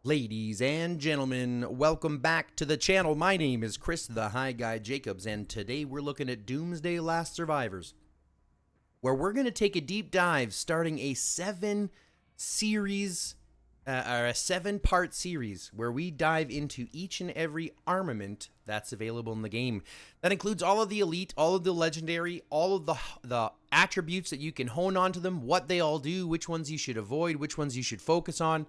Ladies and gentlemen, welcome back to the channel. My name is Chris the High Guy Jacobs, and today we're looking at Doomsday Last Survivors, where we're going to take a deep dive starting a seven-part series where we dive into each and every armament that's available in the game. That includes all of the elite, all of the legendary, all of the attributes that you can hone onto them, what they all do, which ones you should avoid, which ones you should focus on.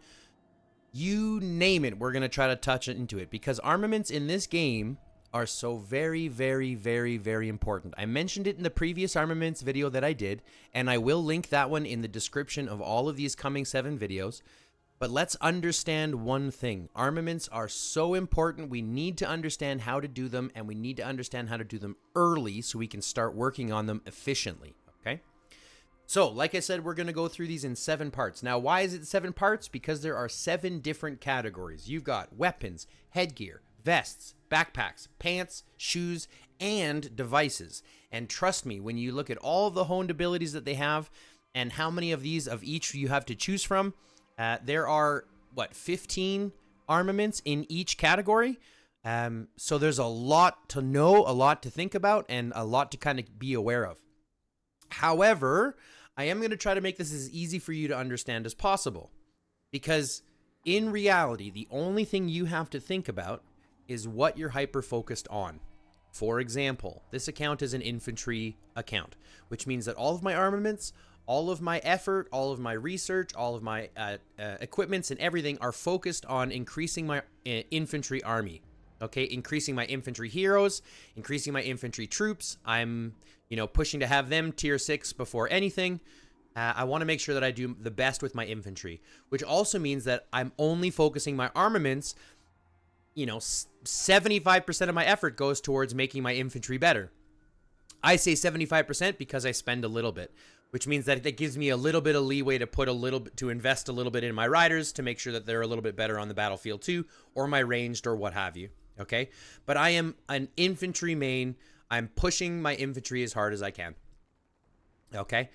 You name it, we're going to try to touch into it because armaments in this game are so very, very, very, very important. I mentioned it in the previous armaments video that I did, and I will link that one in the description of all of these coming 7 videos. But let's understand one thing. Armaments are so important. We need to understand how to do them, and we need to understand how to do them early so we can start working on them efficiently, okay? So, like I said, we're going to go through these in 7 parts. Now, why is it 7 parts? Because there are 7 different categories. You've got weapons, headgear, vests, backpacks, pants, shoes, and devices. And trust me, when you look at all of the honed abilities that they have and how many of these of each you have to choose from, there are, 15 armaments in each category? So there's a lot to know, a lot to think about, and a lot to kind of be aware of. However, I am going to try to make this as easy for you to understand as possible, because in reality, the only thing you have to think about is what you're hyper-focused on. For example, this account is an infantry account, which means that all of my armaments, all of my effort, all of my research, all of my equipments and everything are focused on increasing my infantry army. Okay, increasing my infantry heroes, increasing my infantry troops. I'm, pushing to have them tier 6 before anything. I want to make sure that I do the best with my infantry, which also means that I'm only focusing my armaments. 75% of my effort goes towards making my infantry better. I say 75% because I spend a little bit, which means that it gives me a little bit of leeway to invest a little bit in my riders to make sure that they're a little bit better on the battlefield too, or my ranged or what have you. Okay, but I am an infantry main. I'm pushing my infantry as hard as I can. Okay,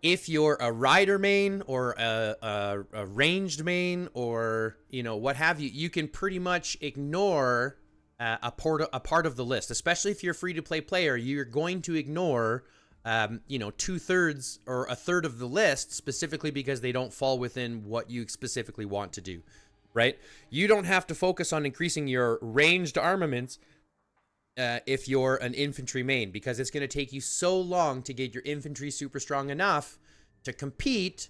if you're a rider main or a ranged main or what have you, you can pretty much ignore a part of the list. Especially if you're a free-to-play player, you're going to ignore 2/3 or a third of the list, specifically because they don't fall within what you specifically want to do. Right? You don't have to focus on increasing your ranged armaments if you're an infantry main, because it's going to take you so long to get your infantry super strong enough to compete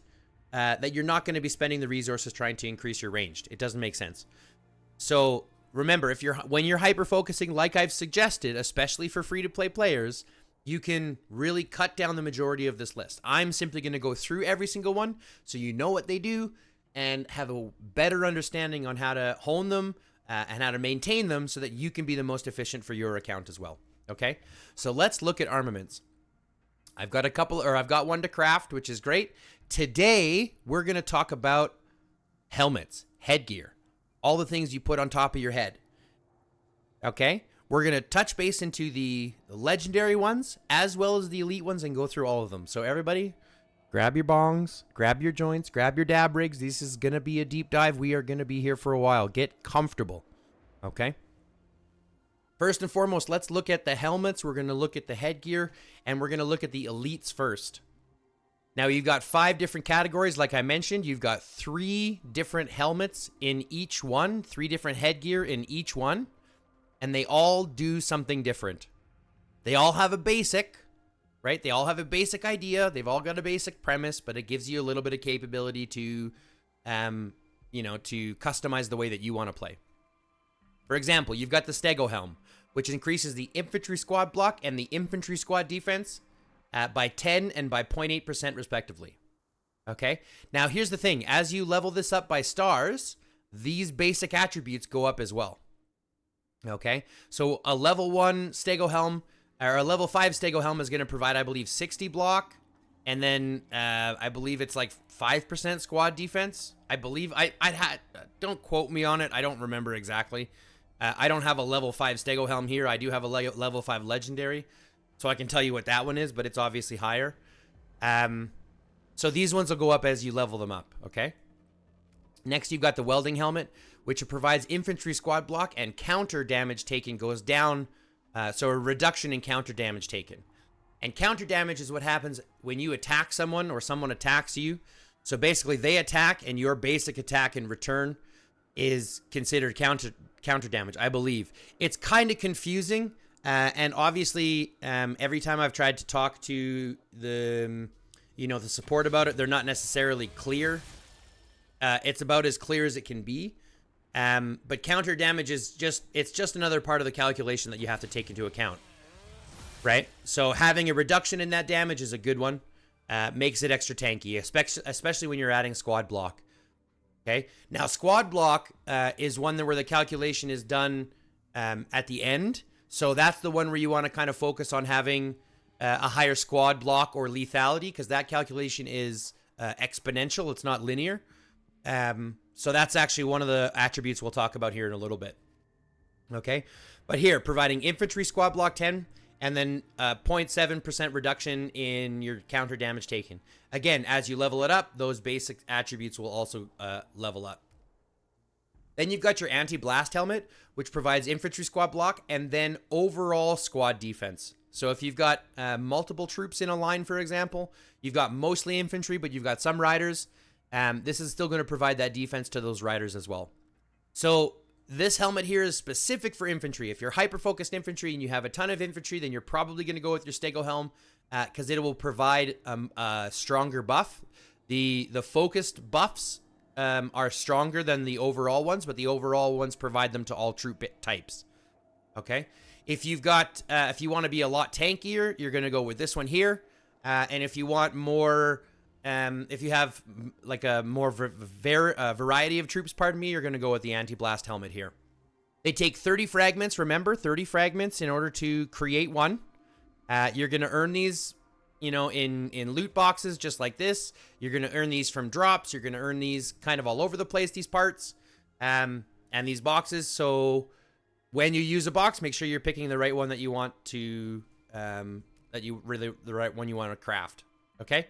that you're not going to be spending the resources trying to increase your ranged. It doesn't make sense. So remember, when you're hyper focusing, like I've suggested, especially for free-to-play players, you can really cut down the majority of this list. I'm simply going to go through every single one so you know what they do and have a better understanding on how to hone them and how to maintain them so that you can be the most efficient for your account as well. Okay, so let's look at armaments. I've got one to craft, which is great. Today, we're going to talk about helmets, headgear, all the things you put on top of your head. Okay, we're going to touch base into the legendary ones as well as the elite ones and go through all of them. So everybody, grab your bongs, grab your joints, grab your dab rigs. This is going to be a deep dive. We are going to be here for a while. Get comfortable, okay? First and foremost, let's look at the helmets. We're going to look at the headgear, and we're going to look at the elites first. Now, you've got 5 different categories. Like I mentioned, you've got 3 different helmets in each one, 3 different headgear in each one, and they all do something different. They all have a basic, right? They all have a basic idea. They've all got a basic premise, but it gives you a little bit of capability to, to customize the way that you want to play. For example, you've got the Stego helm, which increases the infantry squad block and the infantry squad defense by 10 and by 0.8% respectively. Okay? Now, here's the thing. As you level this up by stars, these basic attributes go up as well. Okay? So a level 1 Stego helm, or a level 5 Stego helm is going to provide, I believe, 60 block, and then I believe it's like 5% squad defense. I believe, don't quote me on it, I don't remember exactly. I don't have a level 5 Stego helm here. I do have a level 5 legendary, so I can tell you what that one is, but it's obviously higher. So these ones will go up as you level them up, okay? Next, you've got the welding helmet, which provides infantry squad block and counter damage taken goes down. So a reduction in counter damage taken. And counter damage is what happens when you attack someone or someone attacks you. So basically they attack and your basic attack in return is considered counter damage, I believe. It's kind of confusing. And obviously, every time I've tried to talk to the support about it, they're not necessarily clear. It's about as clear as it can be. But counter damage is just another part of the calculation that you have to take into account, right? So having a reduction in that damage is a good one. Makes it extra tanky, especially when you're adding squad block. Okay. Now squad block is one where the calculation is done at the end. So that's the one where you want to kind of focus on having a higher squad block or lethality, because that calculation is exponential. It's not linear. So that's actually one of the attributes we'll talk about here in a little bit. Okay. But here, providing infantry squad block 10 and then 0.7% reduction in your counter damage taken. Again, as you level it up, those basic attributes will also level up. Then you've got your anti-blast helmet, which provides infantry squad block and then overall squad defense. So if you've got multiple troops in a line, for example, you've got mostly infantry, but you've got some riders, this is still going to provide that defense to those riders as well. So this helmet here is specific for infantry. If you're hyper-focused infantry and you have a ton of infantry, then you're probably going to go with your Stego helm because it will provide a stronger buff. The focused buffs are stronger than the overall ones, but the overall ones provide them to all troop types. Okay? If you've got, if you want to be a lot tankier, you're going to go with this one here. And if you want more, if you have like a more variety of troops, you're going to go with the anti-blast helmet here. They take 30 fragments. Remember, 30 fragments in order to create one. You're going to earn these, in loot boxes just like this. You're going to earn these from drops. You're going to earn these kind of all over the place, these parts, and these boxes. So when you use a box, make sure you're picking the right one that you want to, the right one you want to craft. Okay.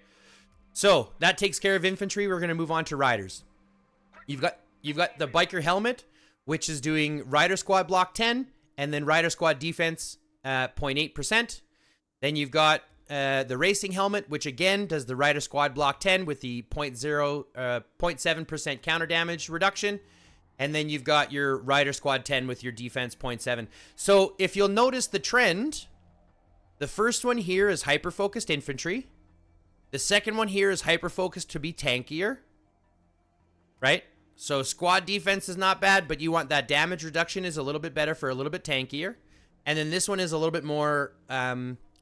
So that takes care of infantry. We're going to move on to riders. You've got the biker helmet, which is doing rider squad block 10 and then rider squad defense 0.8%. Then you've got the racing helmet, which again does the rider squad block 10 with the 0.7% counter damage reduction. And then you've got your rider squad 10 with your defense 0.7. So if you'll notice the trend, the first one here is hyper-focused infantry. The second one here is hyper-focused to be tankier, right? So squad defense is not bad, but you want that damage reduction is a little bit better for a little bit tankier. And then this one is a little bit more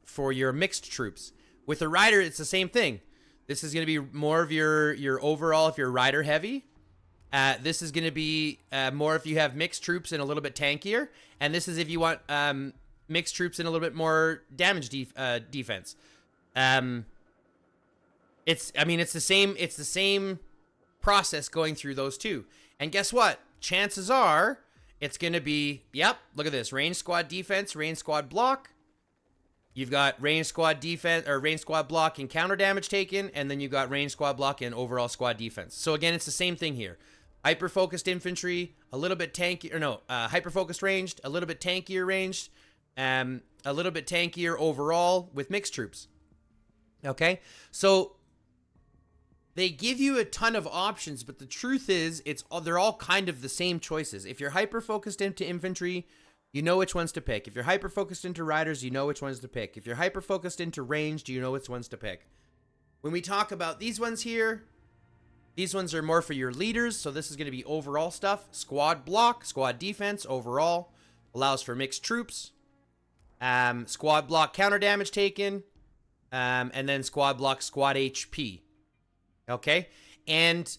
for your mixed troops. With the rider, it's the same thing. This is going to be more of your overall if you're rider heavy. This is going to be more if you have mixed troops and a little bit tankier. And this is if you want mixed troops and a little bit more damage defense. It's the same process going through those two. And guess what? Chances are it's going to be, look at this. Range squad defense, range squad block. You've got range squad defense or range squad block and counter damage taken. And then you've got range squad block and overall squad defense. So again, it's the same thing here. Hyper-focused infantry, a little bit tanky, hyper-focused ranged, a little bit tankier ranged, a little bit tankier overall with mixed troops. Okay? So they give you a ton of options, but the truth is they're all kind of the same choices. If you're hyper-focused into infantry, you know which ones to pick. If you're hyper-focused into riders, you know which ones to pick. If you're hyper-focused into ranged, you know which ones to pick. When we talk about these ones here, these ones are more for your leaders, so this is going to be overall stuff. Squad block, squad defense, overall. Allows for mixed troops. Squad block, counter damage taken. And then squad block, squad HP. Okay? And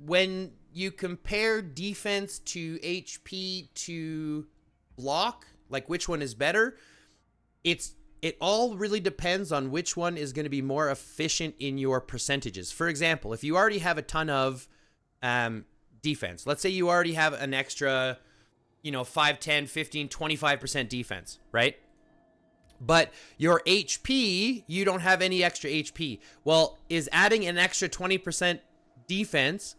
when you compare defense to HP to block, like which one is better, it all really depends on which one is going to be more efficient in your percentages. For example, if you already have a ton of defense, let's say you already have an extra, 5, 10, 15, 25% defense, right? But your HP, you don't have any extra HP. Well, is adding an extra 20% defense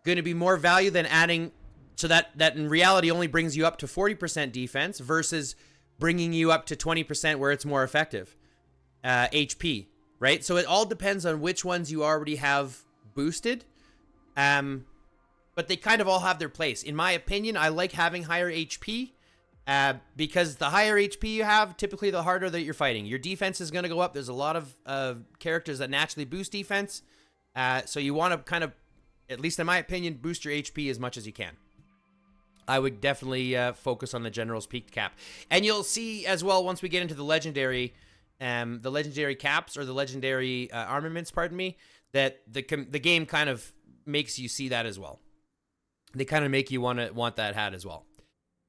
going to be more value than adding, so that in reality only brings you up to 40% defense versus bringing you up to 20% where it's more effective HP, right? So it all depends on which ones you already have boosted, but they kind of all have their place. In my opinion, I like having higher HP because the higher HP you have, typically the harder that you're fighting. Your defense is going to go up. There's a lot of characters that naturally boost defense, so you want to kind of, at least in my opinion, boost your HP as much as you can. I would definitely focus on the General's Peak cap. And you'll see as well, once we get into the legendary caps, or the legendary armaments, pardon me, that the game kind of makes you see that as well. They kind of make you want that hat as well.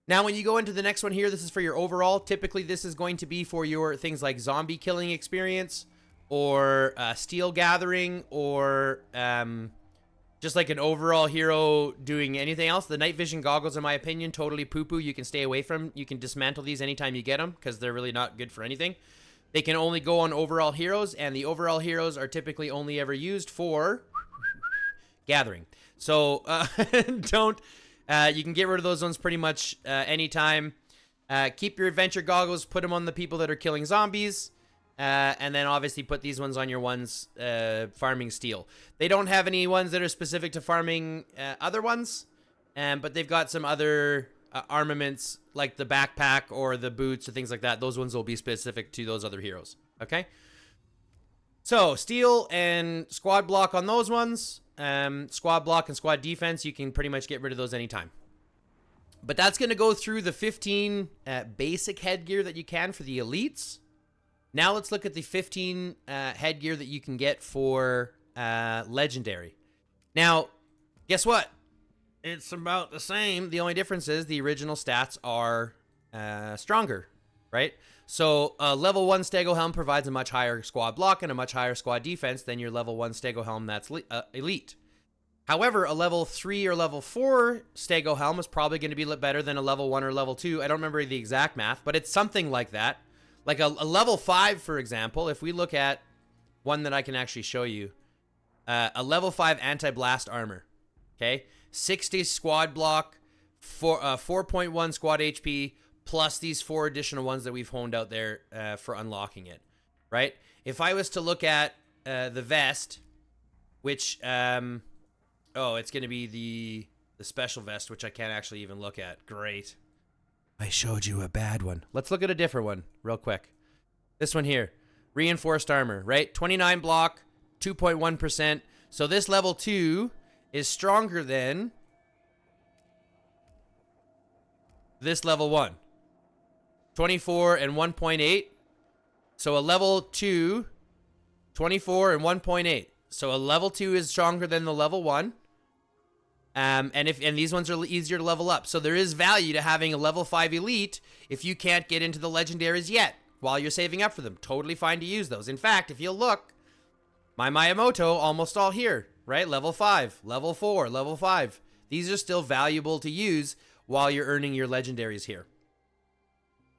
Now, when you go into the next one here, this is for your overall. Typically, this is going to be for your things like zombie killing experience, or steel gathering, or just like an overall hero doing anything else. The night vision goggles, in my opinion, totally poo-poo. You can stay away from. You can dismantle these anytime you get them because they're really not good for anything. They can only go on overall heroes, and the overall heroes are typically only ever used for gathering. So don't. You can get rid of those ones pretty much anytime. Keep your adventure goggles. Put them on the people that are killing zombies. And then obviously put these ones on your ones farming steel. They don't have any ones that are specific to farming other ones, but they've got some other armaments like the backpack or the boots or things like that. Those ones will be specific to those other heroes. Okay? So steel and squad block on those ones. Squad block and squad defense, you can pretty much get rid of those anytime. But that's going to go through the 15 basic headgear that you can for the elites. Now let's look at the 15 headgear that you can get for legendary. Now, guess what? It's about the same. The only difference is the original stats are stronger, right? So level 1 Stego Helm provides a much higher squad block and a much higher squad defense than your level 1 Stego Helm that's elite. However, a level 3 or level 4 Stego Helm is probably going to be better than a level 1 or level 2. I don't remember the exact math, but it's something like that. Like a level 5, for example, if we look at one that I can actually show you, a level 5 anti-blast armor, okay? 60 squad block, 4.1 squad HP, plus these 4 additional ones that we've honed out there for unlocking it, right? If I was to look at the vest, which, it's going to be the special vest, which I can't actually even look at. Great. I showed you a bad one. Let's look at a different one real quick. This one here. Reinforced armor, right? 29 block, 2.1%. So this level 2 is stronger than this level 1. 24 and 1.8. So a level 2, 24 and 1.8. So a level 2 is stronger than the level 1. And these ones are easier to level up. So there is value to having a level 5 elite if you can't get into the legendaries yet while you're saving up for them. Totally fine to use those. In fact, if you'll look, my Miyamoto almost all here, right? Level 5, level 4, level 5. These are still valuable to use while you're earning your legendaries here.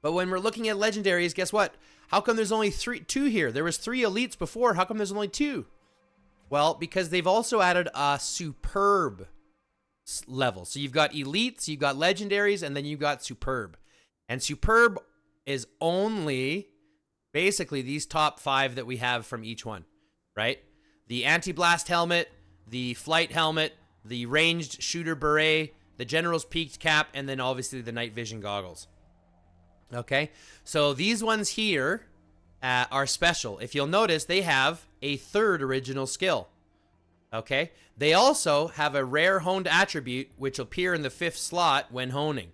But when we're looking at legendaries, guess what? How come there's only 2 here? There was 3 elites before. How come there's only 2? Well, because they've also added a superb level. So you've got elites, you've got legendaries, and then you've got superb. And superb is only basically these top 5 that we have from each one, right? The anti-blast helmet, the flight helmet, the ranged shooter beret, the general's peaked cap, and then obviously the night vision goggles. Okay, so these ones here are special. If you'll notice, they have a 3rd original skill. Okay, they also have a rare honed attribute which will appear in the 5th slot when honing.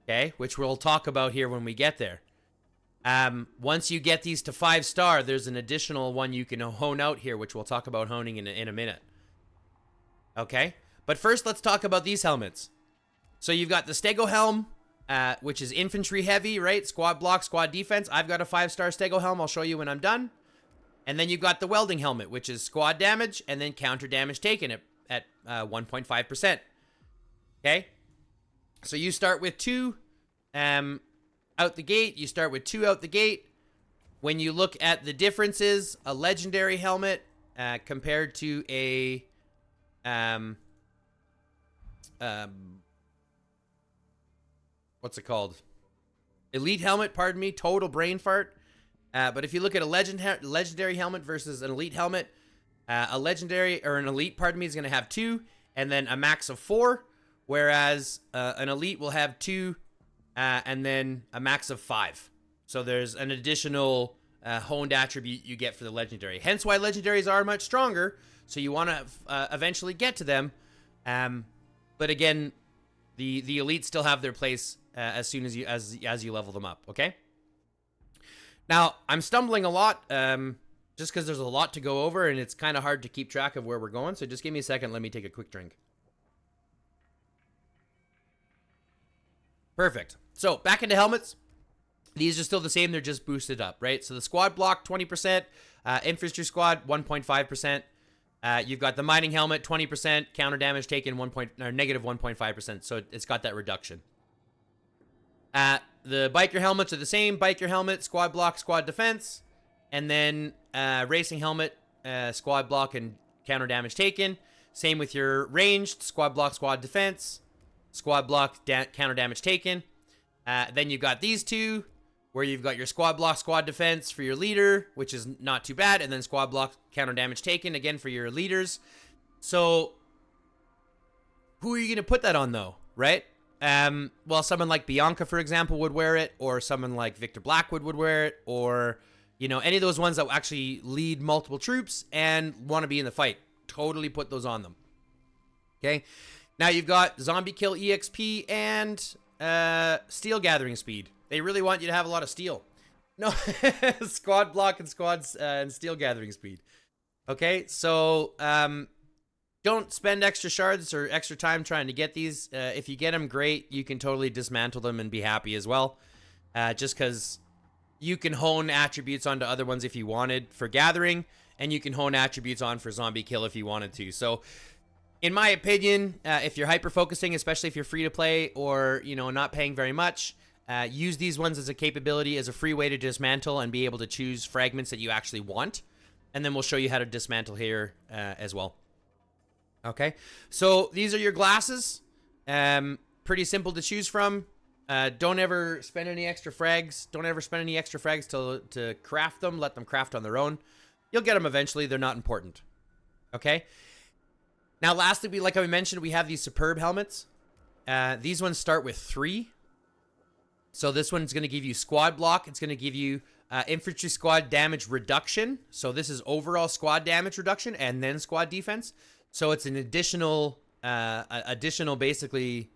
Okay, which we'll talk about here when we get there. Once you get these to 5-star, there's an additional one you can hone out here, which we'll talk about honing in a minute. Okay, but first let's talk about these helmets. So you've got the Stego Helm, which is infantry heavy, right? Squad block, squad defense. I've got a 5-star Stego Helm. I'll show you when I'm done. And then you've got the welding helmet, which is squad damage and then counter damage taken at 1.5%. Okay? So you start with 2 out the gate. You start with 2 out the gate. When you look at the differences, a legendary helmet compared to a what's it called? Elite helmet, pardon me, total brain fart. But if you look at a legendary helmet versus an elite helmet, a legendary or an elite, pardon me, is going to have 2 and then a max of 4, whereas an elite will have 2 and then a max of 5. So there's an additional honed attribute you get for the legendary. Hence why legendaries are much stronger. So you want to eventually get to them. But again, the elites still have their place as soon as you level them up. Okay. Now I'm stumbling a lot, just because there's a lot to go over and it's kind of hard to keep track of where we're going. So just give me a second. Let me take a quick drink. Perfect. So back into helmets. These are still the same. They're just boosted up, right? So the squad block, 20%. Infantry squad, 1.5%. You've got the mining helmet, 20%. Counter damage taken, negative 1.5%. So it's got that reduction. The biker helmets are the same. Biker helmet, squad block, squad defense. And then racing helmet, squad block, and counter damage taken. Same with your ranged, squad block, squad defense. Squad block, counter damage taken. Then you've got these two, where you've got your squad block, squad defense for your leader, which is not too bad, and then squad block, counter damage taken, again, for your leaders. So, who are you going to put that on, though, right? Well, someone like Bianca, for example, would wear it, or someone like Victor Blackwood would wear it, or, you know, any of those ones that actually lead multiple troops and want to be in the fight. Totally put those on them. Okay? Now, you've got Zombie Kill EXP and Steel Gathering Speed. They really want you to have a lot of steel. No, squad block and squads and steel gathering speed. Okay, so don't spend extra shards or extra time trying to get these. If you get them, great. You can totally dismantle them and be happy as well. Just because you can hone attributes onto other ones if you wanted for gathering, and you can hone attributes on for zombie kill if you wanted to. So, in my opinion, if you're hyper focusing, especially if you're free to play or not paying very much. Use these ones as a capability, as a free way to dismantle and be able to choose fragments that you actually want. And then we'll show you how to dismantle here as well. Okay, so these are your glasses. Pretty simple to choose from. Don't ever spend any extra frags. Don't ever spend any extra frags to craft them. Let them craft on their own. You'll get them eventually. They're not important. Okay. Now, lastly, like I mentioned, we have these superb helmets. These ones start with 3. So this one's going to give you squad block. It's going to give you infantry squad damage reduction. So this is overall squad damage reduction and then squad defense. So it's an additional basically,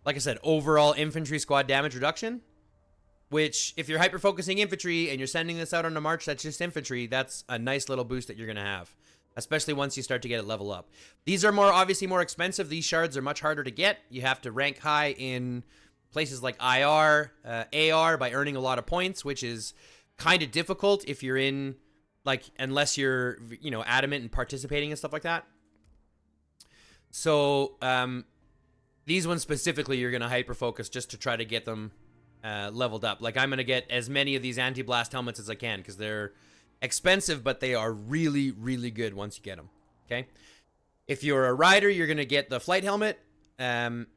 like I said, overall infantry squad damage reduction. Which, if you're hyper-focusing infantry and you're sending this out on a march that's just infantry, that's a nice little boost that you're going to have. Especially once you start to get it level up. These are obviously more expensive. These shards are much harder to get. You have to rank high in places like IR, AR by earning a lot of points, which is kind of difficult if you're in, unless you're, adamant and participating and stuff like that. So, these ones specifically, you're going to hyper-focus just to try to get them leveled up. Like, I'm going to get as many of these anti-blast helmets as I can because they're expensive, but they are really, really good once you get them. Okay? If you're a rider, you're going to get the flight helmet.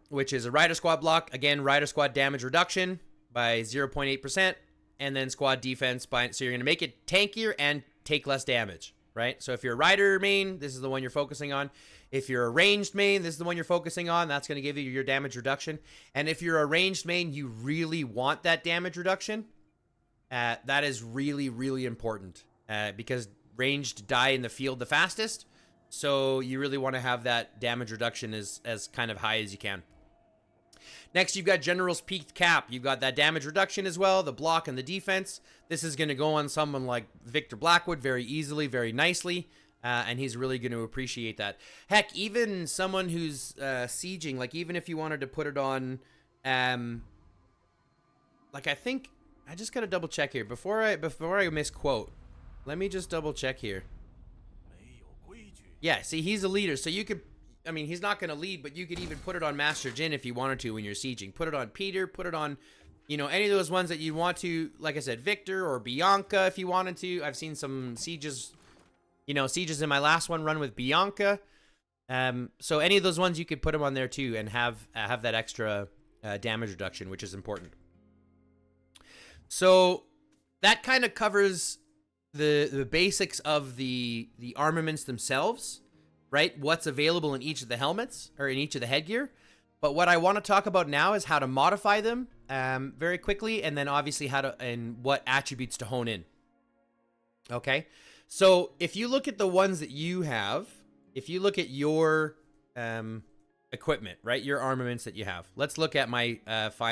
Which is a rider squad block. Again, rider squad damage reduction by 0.8%. And then squad defense so you're going to make it tankier and take less damage, right? So if you're a rider main, this is the one you're focusing on. If you're a ranged main, this is the one you're focusing on. That's going to give you your damage reduction. And if you're a ranged main, you really want that damage reduction. That is really, really important. Because ranged die in the field the fastest. So you really want to have that damage reduction as kind of high as you can. Next, you've got General's Peaked Cap. You've got that damage reduction as well, the block and the defense. This is going to go on someone like Victor Blackwood very easily, very nicely, and he's really going to appreciate that. Heck, even someone who's sieging, like even if you wanted to put it on, I think, I just got to double check here. Before I misquote, let me just double check here. Yeah, see, he's a leader, so you could, he's not going to lead, but you could even put it on Master Jin if you wanted to when you're sieging. Put it on Peter, put it on, any of those ones that you want to, like I said, Victor or Bianca if you wanted to. I've seen some sieges, sieges in my last one run with Bianca. So any of those ones, you could put them on there too and have that extra damage reduction, which is important. So that kind of covers the basics of the armaments themselves, right? What's available in each of the helmets or in each of the headgear. But what I want to talk about now is how to modify them very quickly, and then obviously how to and what attributes to hone in. Okay, so if you look at the ones that you have, if you look at your equipment, right, your armaments that you have, let's look at my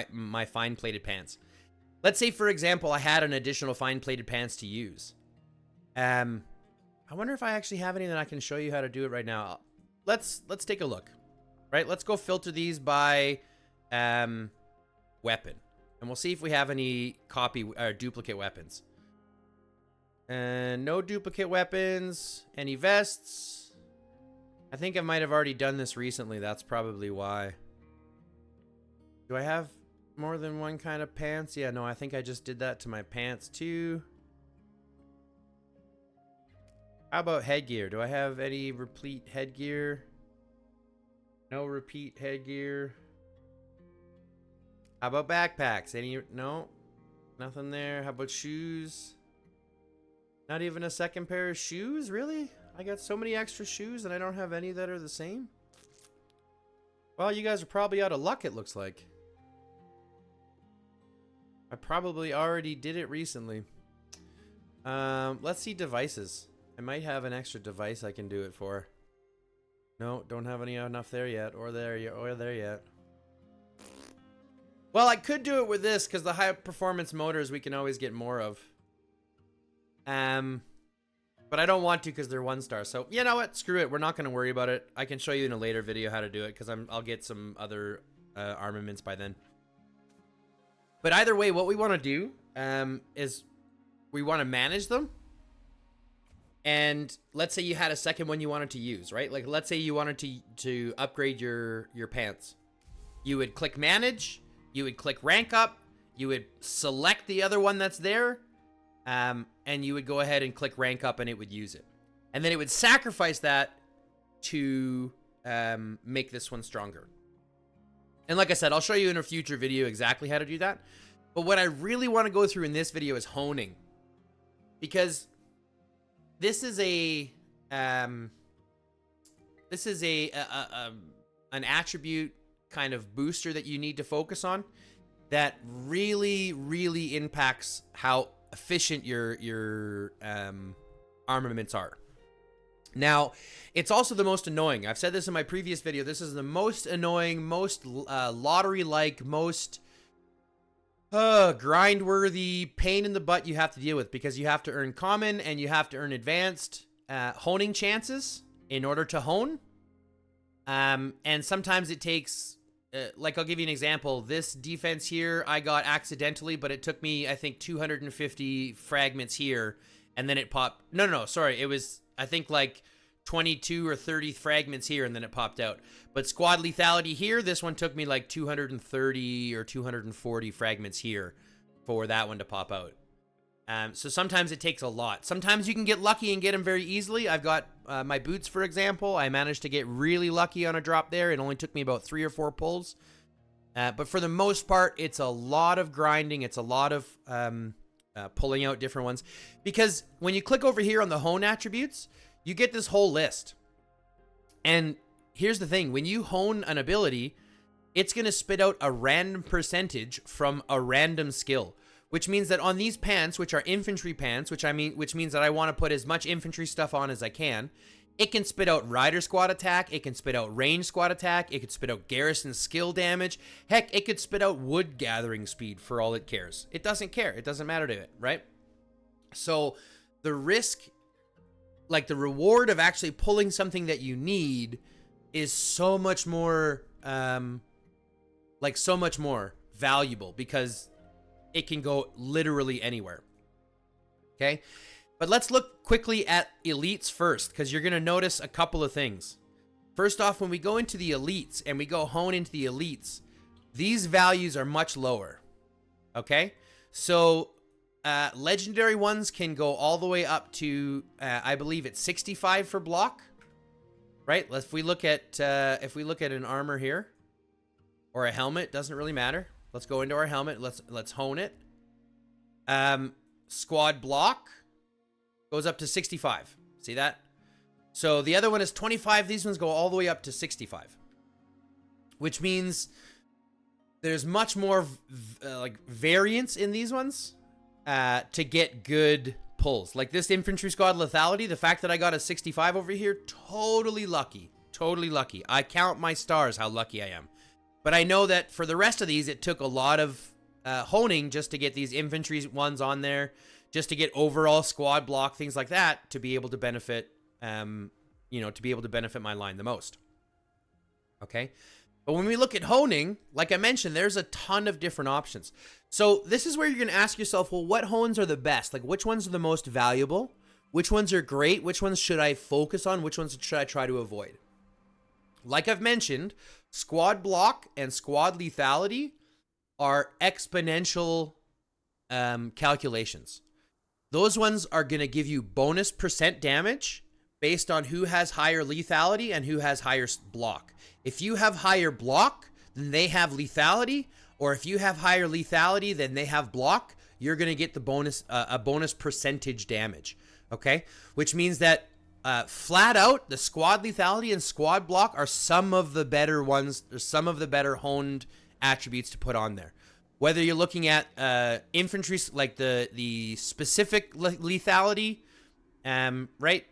my fine plated pants. Let's say, for example, I had an additional fine plated pants to use. I wonder if I actually have any that I can show you how to do it right now. Let's take a look. Right, let's go filter these by weapon, and we'll see if we have any copy or duplicate weapons. And no duplicate weapons. Any vests? I think I might have already done this recently. That's probably why. Do I have more than one kind of pants? Yeah, no, I think I just did that to my pants too. How about headgear? Do I have any replete headgear? No repeat headgear. How about backpacks? Any? No, nothing there. How about shoes? Not even a second pair of shoes? Really? I got so many extra shoes and I don't have any that are the same? Well, you guys are probably out of luck, it looks like. I probably already did it recently. Let's see devices. I might have an extra device I can do it for. No, don't have enough there yet, or there yet. Well, I could do it with this because the high performance motors we can always get more of. But I don't want to because they're 1-star. So you know what? Screw it. We're not going to worry about it. I can show you in a later video how to do it because I'll get some other armaments by then. But either way, what we want to do is we want to manage them. And let's say you had a second one you wanted to use, right? Like, let's say you wanted to upgrade your pants. You would click manage, you would click rank up, you would select the other one that's there, and you would go ahead and click rank up and it would use it. And then it would sacrifice that to make this one stronger. And like I said, I'll show you in a future video exactly how to do that. But what I really want to go through in this video is honing. Because this is an attribute kind of booster that you need to focus on that really, really impacts how efficient your armaments are. Now, it's also the most annoying. I've said this in my previous video. This is the most annoying, most lottery-like, most grind-worthy pain in the butt you have to deal with because you have to earn common and you have to earn advanced honing chances in order to hone. And sometimes it takes, like I'll give you an example. This defense here I got accidentally, but it took me, I think, 250 fragments here, and then it popped. No, sorry. It was, I think, like 22 or 30 fragments here, and then it popped out. But squad lethality here, this one took me like 230 or 240 fragments here for that one to pop out. So sometimes it takes a lot. Sometimes you can get lucky and get them very easily. I've got my boots, for example. I managed to get really lucky on a drop there. It only took me about 3 or 4 pulls. But for the most part, it's a lot of grinding. It's a lot of pulling out different ones. Because when you click over here on the hone attributes, you get this whole list. And here's the thing. When you hone an ability, it's going to spit out a random percentage from a random skill. Which means that on these pants, which are infantry pants, which means that I want to put as much infantry stuff on as I can, it can spit out rider squad attack, it can spit out range squad attack, it could spit out garrison skill damage. Heck, it could spit out wood gathering speed for all it cares. It doesn't care. It doesn't matter to it, right? So the risk, like the reward of actually pulling something that you need is so much more, so much more valuable because it can go literally anywhere. Okay? But let's look quickly at elites first, because you're going to notice a couple of things. First off, when we go into the elites and we go hone into the elites, these values are much lower. Okay? So, legendary ones can go all the way up to, I believe it's 65 for block. right? If we look at an armor here or a helmet, doesn't really matter. Let's go into our helmet. Let's hone it. Squad block goes up to 65. See that? So the other one is 25. These ones go all the way up to 65, which means there's much more like variance in these ones to get good pulls. Like this infantry squad lethality, the fact that I got a 65 over here, totally lucky. Totally lucky. I count my stars how lucky I am. But I know that for the rest of these, it took a lot of honing just to get these infantry ones on there, just to get overall squad block, things like that, to be able to benefit, to be able to benefit my line the most. Okay. But when we look at honing, like I mentioned, there's a ton of different options. So this is where you're going to ask yourself, well, what hones are the best? Like which ones are the most valuable? Which ones are great? Which ones should I focus on? Which ones should I try to avoid? Like I've mentioned, squad block and squad lethality are exponential calculations. Those ones are going to give you bonus % damage based on who has higher lethality and who has higher block. If you have higher block, then they have lethality, or if you have higher lethality, then they have block, you're going to get the bonus, a bonus % damage. Okay. Which means that flat out, the squad lethality and squad block are some of the better ones, or some of the better honed attributes to put on there. Whether you're looking at infantry, like the specific lethality, right?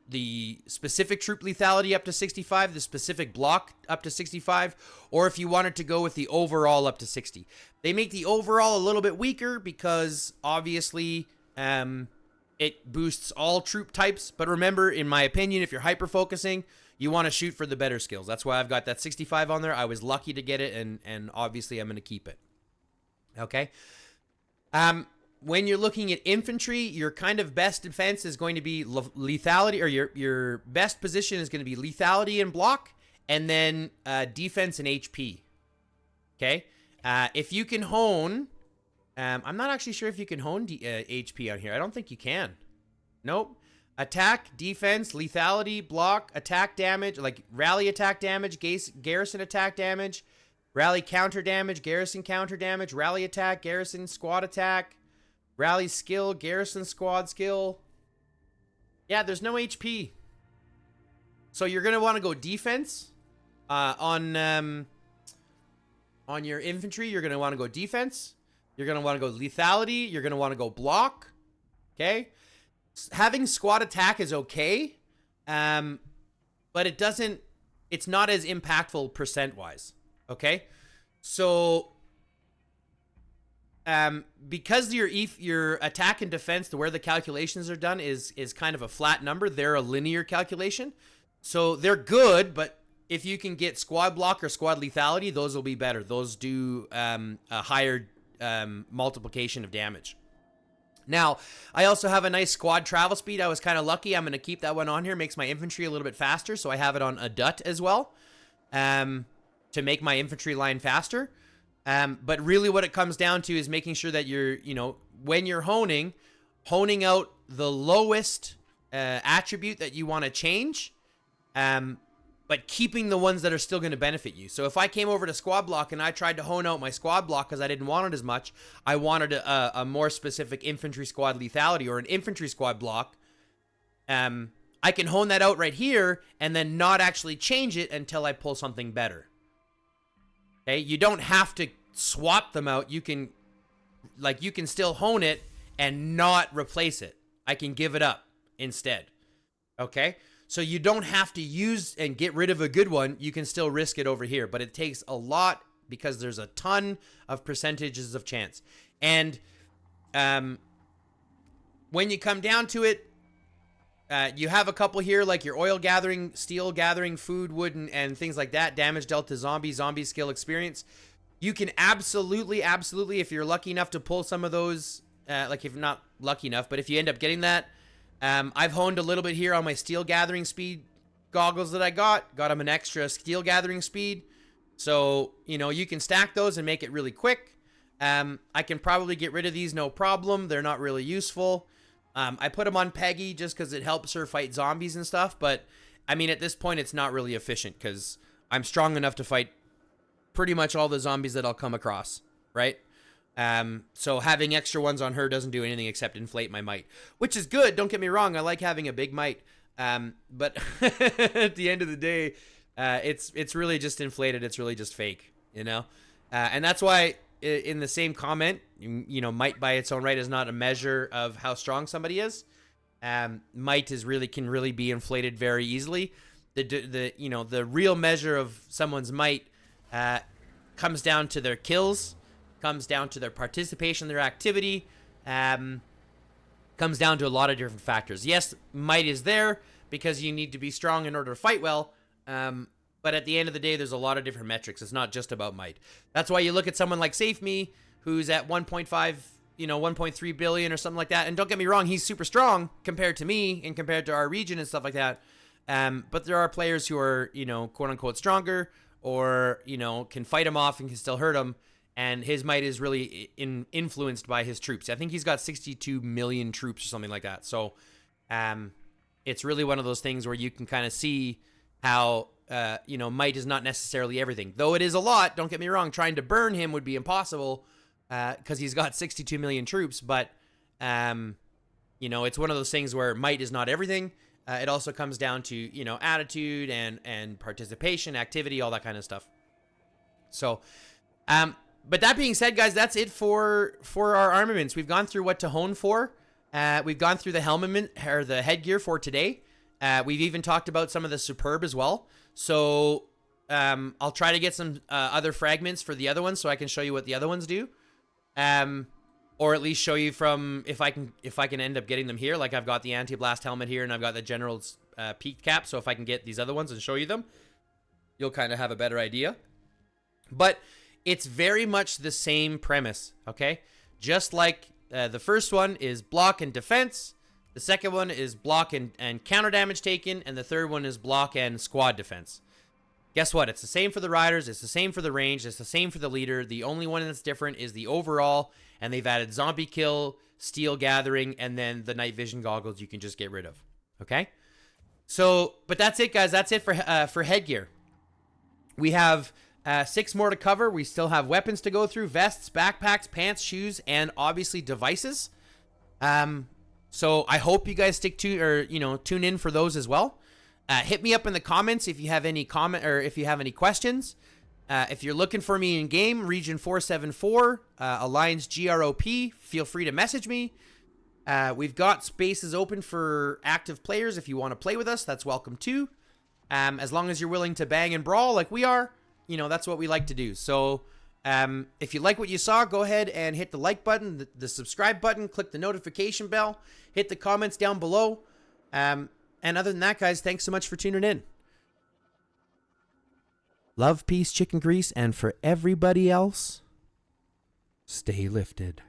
The specific troop lethality up to 65, the specific block up to 65, or if you wanted to go with the overall up to 60. They make the overall a little bit weaker because obviously it boosts all troop types. But remember, in my opinion, if you're hyper-focusing, you want to shoot for the better skills. That's why I've got that 65 on there. I was lucky to get it, and obviously I'm going to keep it. Okay. When you're looking at infantry, your kind of best defense is going to be lethality, or your best position is going to be lethality and block, and then defense and HP. Okay. If you can hone, I'm not actually sure if you can hone HP on here. I don't think you can. Nope. Attack, defense, lethality, block, attack damage, like rally attack damage, garrison attack damage, rally counter damage, garrison counter damage, rally attack, garrison squad attack, rally skill, garrison squad skill. Yeah, there's no HP. So you're going to want to go defense on your infantry. You're going to want to go defense. You're going to want to go lethality. You're going to want to go block. Okay. Having squad attack is okay. But it's not as impactful % wise. Okay. So, because your attack and defense, to where the calculations are done is kind of a flat number. They're a linear calculation. So they're good, but if you can get squad block or squad lethality, those will be better. Those do a higher multiplication of damage. Now, I also have a nice squad travel speed. I was kind of lucky. I'm going to keep that one on here. Makes my infantry a little bit faster, so I have it on a DUT as well to make my infantry line faster. But really what it comes down to is making sure that you're, when you're honing out the lowest attribute that you want to change, but keeping the ones that are still going to benefit you. So if I came over to squad block and I tried to hone out my squad block because I didn't want it as much, I wanted a more specific infantry squad lethality or an infantry squad block, I can hone that out right here and then not actually change it until I pull something better. Okay, you don't have to swap them out. You can still hone it and not replace it. I can give it up instead. Okay? So you don't have to use and get rid of a good one. You can still risk it over here, but it takes a lot because there's a ton of percentages of chance. And when you come down to it, you have a couple here, like your oil gathering, steel gathering, food, wood, and things like that. Damage dealt to zombie skill experience. You can absolutely, if you're lucky enough to pull some of those, like if not lucky enough, but if you end up getting that, I've honed a little bit here on my steel gathering speed goggles that I got them an extra steel gathering speed. So, you can stack those and make it really quick. I can probably get rid of these, no problem. They're not really useful. I put them on Peggy just because it helps her fight zombies and stuff, but I mean, at this point, it's not really efficient because I'm strong enough to fight pretty much all the zombies that I'll come across, right? So having extra ones on her doesn't do anything except inflate my might, which is good. Don't get me wrong. I like having a big might. But at the end of the day, it's really just inflated. It's really just fake, you know? And that's why in the same comment, you know, might by its own right is not a measure of how strong somebody is. Might can really be inflated very easily. The real measure of someone's might comes down to their kills, comes down to their participation, their activity, comes down to a lot of different factors. Yes, might is there because you need to be strong in order to fight well. But at the end of the day, there's a lot of different metrics. It's not just about might. That's why you look at someone like SafeMe, who's at 1.5, 1.3 billion or something like that. And don't get me wrong, he's super strong compared to me and compared to our region and stuff like that. But there are players who are, quote unquote stronger or, can fight him off and can still hurt him. And his might is really influenced by his troops. I think he's got 62 million troops or something like that. So it's really one of those things where you can kind of see how, might is not necessarily everything. Though it is a lot, don't get me wrong, trying to burn him would be impossible because he's got 62 million troops. But, it's one of those things where might is not everything. It also comes down to, attitude and participation, activity, all that kind of stuff. So, but that being said, guys, that's it for our armaments. We've gone through what to hone for. We've gone through the helmet or the headgear for today. We've even talked about some of the superb as well. So I'll try to get some other fragments for the other ones so I can show you what the other ones do. Or at least show you from if I can end up getting them here. Like I've got the anti-blast helmet here and I've got the general's peak cap. So if I can get these other ones and show you them, you'll kind of have a better idea. But it's very much the same premise, okay? Just like the first one is block and defense. The second one is block and counter damage taken. And the third one is block and squad defense. Guess what? It's the same for the riders. It's the same for the range. It's the same for the leader. The only one that's different is the overall. And they've added zombie kill, steel gathering, and then the night vision goggles you can just get rid of. Okay? So, but that's it, guys. That's it for headgear. We have 6 more to cover. We still have weapons to go through, vests, backpacks, pants, shoes, and obviously devices. So I hope you guys tune in for those as well. Hit me up in the comments if you have any comment or if you have any questions. If you're looking for me in game, region 474, Alliance GROP, feel free to message me. We've got spaces open for active players. If you want to play with us, that's welcome too. As long as you're willing to bang and brawl like we are, that's what we like to do. So if you like what you saw, go ahead and hit the like button, the subscribe button, click the notification bell, hit the comments down below. And other than that, guys, thanks so much for tuning in. Love, peace, chicken grease, and for everybody else, stay lifted.